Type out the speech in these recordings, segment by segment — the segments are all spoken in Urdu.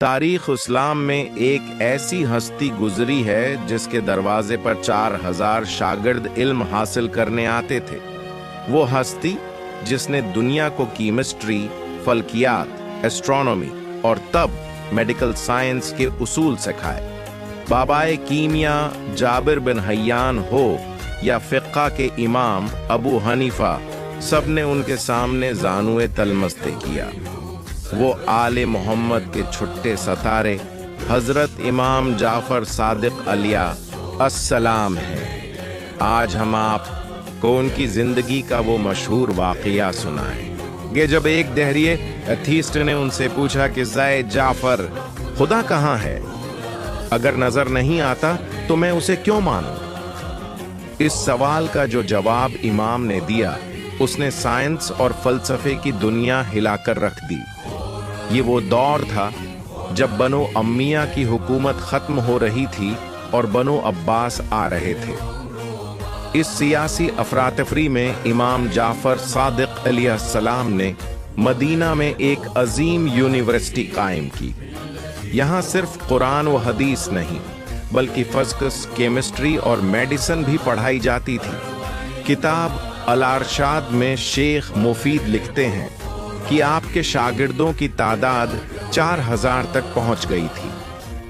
تاریخ اسلام میں ایک ایسی ہستی گزری ہے جس کے دروازے پر 4000 شاگرد علم حاصل کرنے آتے تھے۔ وہ ہستی جس نے دنیا کو کیمسٹری، فلکیات، ایسٹرونومی اور تب میڈیکل سائنس کے اصول سکھائے۔ بابائے کیمیا جابر بن حیان ہو یا فقہ کے امام ابو حنیفہ، سب نے ان کے سامنے زانوئے تلمستے کیا۔ وہ آل محمد کے چھٹے ستارے حضرت امام جعفر صادق علیہ السلام ہیں۔ آج ہم آپ کو ان کی زندگی کا وہ مشہور واقعہ سنائیں گے جب ایک دہریے ایتھیسٹ نے ان سے پوچھا کہ زید جعفر، خدا کہاں ہے؟ اگر نظر نہیں آتا تو میں اسے کیوں مانوں؟ اس سوال کا جو جواب امام نے دیا، اس نے سائنس اور فلسفے کی دنیا ہلا کر رکھ دی۔ یہ وہ دور تھا جب بنو امیہ کی حکومت ختم ہو رہی تھی اور بنو عباس آ رہے تھے۔ اس سیاسی افراتفری میں امام جعفر صادق علیہ السلام نے مدینہ میں ایک عظیم یونیورسٹی قائم کی۔ یہاں صرف قرآن و حدیث نہیں بلکہ فزکس، کیمسٹری اور میڈیسن بھی پڑھائی جاتی تھی۔ کتاب الارشاد میں شیخ مفید لکھتے ہیں کہ آپ کے شاگردوں کی تعداد 4000 تک پہنچ گئی تھی۔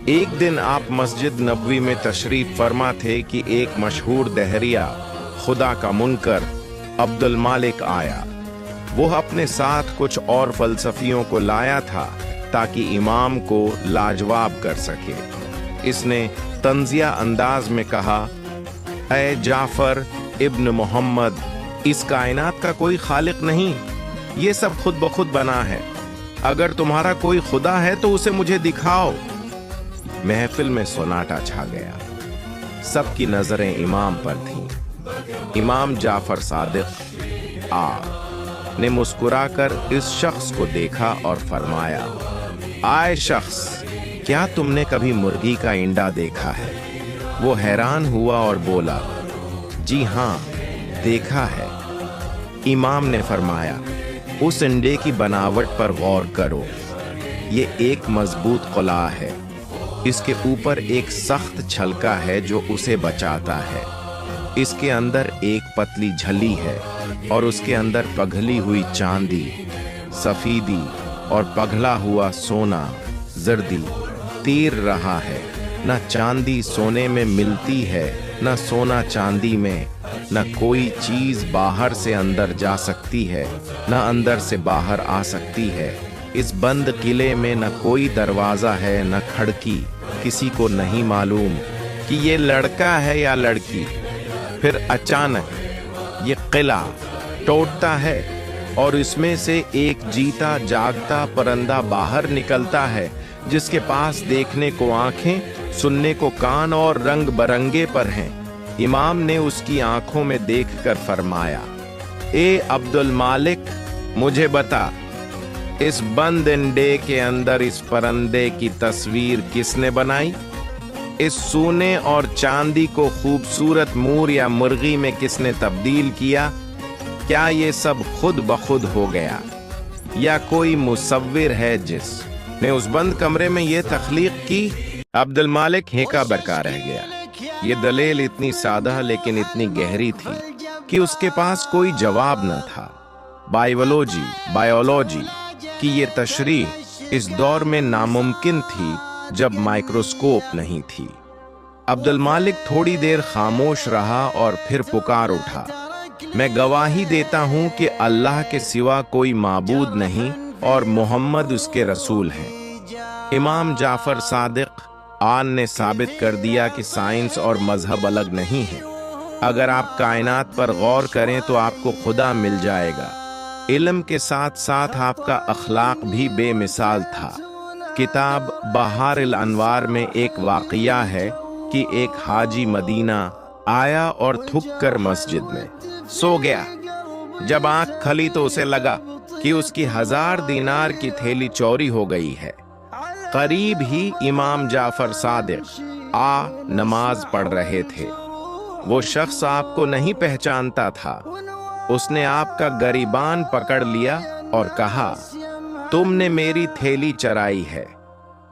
ایک دن آپ مسجد نبوی میں تشریف فرما تھے کہ ایک مشہور دہریہ، خدا کا منکر عبد المالک آیا۔ وہ اپنے ساتھ کچھ اور فلسفیوں کو لایا تھا تاکہ امام کو لاجواب کر سکے۔ اس نے طنزیہ انداز میں کہا، اے جعفر ابن محمد، اس کائنات کا کوئی خالق نہیں، یہ سب خود بخود بنا ہے۔ اگر تمہارا کوئی خدا ہے تو اسے مجھے دکھاؤ۔ محفل میں سناٹا چھا گیا۔ سب کی نظریں امام پر تھیں۔ امام جعفر صادق نے مسکرا کر اس شخص کو دیکھا اور فرمایا، آئے شخص، کیا تم نے کبھی مرغی کا انڈا دیکھا ہے؟ وہ حیران ہوا اور بولا، جی ہاں، دیکھا ہے۔ امام نے فرمایا، اس انڈے کی بناوٹ پر غور کرو۔ یہ ایک مضبوط قلاع ہے۔ اس کے اوپر ایک سخت چھلکا ہے جو اسے بچاتا ہے۔ اس کے اندر ایک پتلی جھلی ہے اور اس کے اندر پگھلی ہوئی چاندی، سفیدی اور پگھلا ہوا سونا، زردی تیر رہا ہے۔ نہ چاندی سونے میں ملتی ہے، نہ سونا چاندی میں۔ نہ کوئی چیز باہر سے اندر جا سکتی ہے، نہ اندر سے باہر آ سکتی ہے۔ اس بند قلعے میں نہ کوئی دروازہ ہے نہ کھڑکی۔ کسی کو نہیں معلوم کہ یہ لڑکا ہے یا لڑکی۔ پھر اچانک یہ قلعہ ٹوٹتا ہے اور اس میں سے ایک جیتا جاگتا پرندہ باہر نکلتا ہے جس کے پاس دیکھنے کو آنکھیں، سننے کو کان اور رنگ برنگے پر ہیں۔ امام نے اس کی آنکھوں میں دیکھ کر فرمایا، اے عبد المالک، مجھے بتا، اس بند انڈے کے اندر اس پرندے کی تصویر کس نے بنائی؟ اس سونے اور چاندی کو خوبصورت مور یا مرغی میں کس نے تبدیل کیا؟ کیا یہ سب خود بخود ہو گیا یا کوئی مصور ہے جس نے اس بند کمرے میں یہ تخلیق کی؟ عبد المالک ہیکا برکا رہ گیا۔ یہ دلیل اتنی سادہ لیکن اتنی گہری تھی کہ اس کے پاس کوئی جواب نہ تھا۔ بائیولوجی کی یہ تشریح اس دور میں ناممکن تھی جب مائکروسکوپ نہیں تھی۔ عبد المالک تھوڑی دیر خاموش رہا اور پھر پکار اٹھا، میں گواہی دیتا ہوں کہ اللہ کے سوا کوئی معبود نہیں اور محمد اس کے رسول ہیں۔ امام جعفر صادق نے ثابت کر دیا کہ سائنس اور مذہب الگ نہیں ہے۔ اگر آپ کائنات پر غور کریں تو آپ کو خدا مل جائے گا۔ علم کے ساتھ ساتھ آپ کا اخلاق بھی بے مثال تھا۔ کتاب بہار الانوار میں ایک واقعہ ہے کہ ایک حاجی مدینہ آیا اور تھک کر مسجد میں سو گیا۔ جب آنکھ کھلی تو اسے لگا کہ اس کی 1000 دینار کی تھیلی چوری ہو گئی ہے۔ قریب ہی امام جعفر صادق نماز پڑھ رہے تھے۔ وہ شخص آپ کو نہیں پہچانتا تھا۔ اس نے آپ کا گریبان پکڑ لیا اور کہا، تم نے میری تھیلی چرائی ہے۔